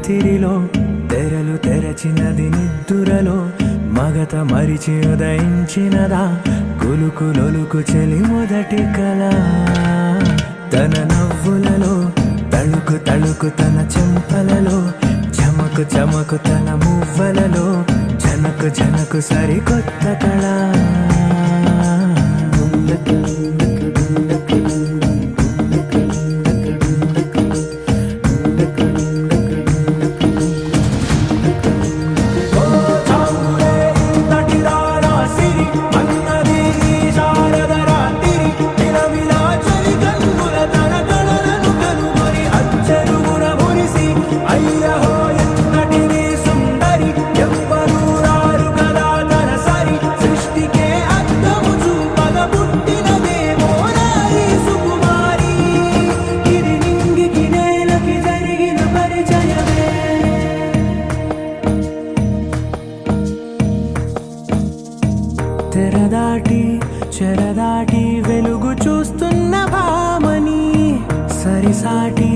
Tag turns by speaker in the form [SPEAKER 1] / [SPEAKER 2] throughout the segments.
[SPEAKER 1] రాత్రిలో తెరలు తెరచినది నిద్దురలో మగత మరిచి ఉదయించినదా కులుకులొలుకు చెలి మొదటి కళ తన నవ్వులలో తళుకు తళుకు తన చెంపలలో చమకు చమకు తన మువ్వలలో జనకు జనకు సరికొత్త కళ తెరదాటి చెరదాటి వెలుగు చూస్తున్న భామని సరిసాటి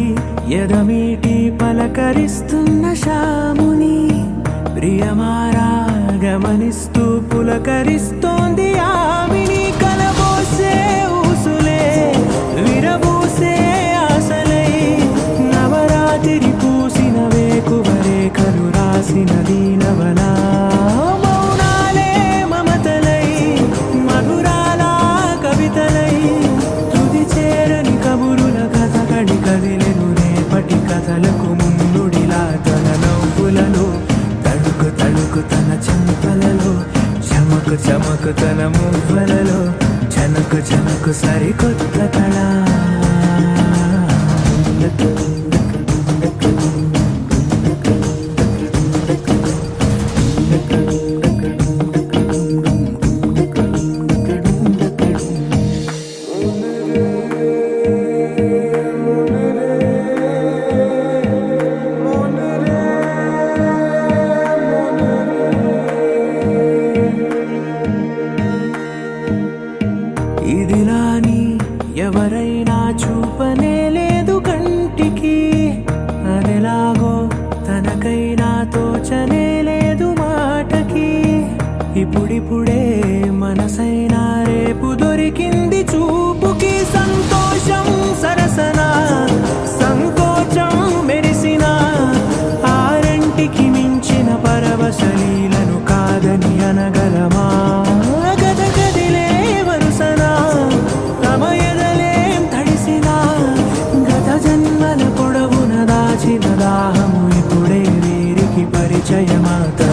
[SPEAKER 1] ఎదమీటి పలకరిస్తున్న శాముని ప్రియమారా గమనిస్తూ పులకరిస్తోంది ఆమిని కలబోసే ఊసులే విరబూసే ఆశలై నవరాత్రి పూసిన వేకువరేఖలు రాసిన దీనవలా కథలకు ముందుడిలా తన నవ్వులలో తడుకు తడుకు తన చెంపలలో చమకు చమకు తన మువ్వలలో జనకు జనకు సరికొత్త కళ ఇదిలాని ఎవరైనా చూపనే లేదు కంటికి అదెలాగో తనకైనా తోచనే లేదు మాటకి ఇప్పుడిప్పుడే మనసైనా రేపు దొరికింది చూపుకి సంతోషం సరసన సంకోచం మెరిసిన ఆరంటికి మించిన పరవశలీలను కాదని అనగలమా దాహము ఇప్పుడే వీరికి పరిచయమాత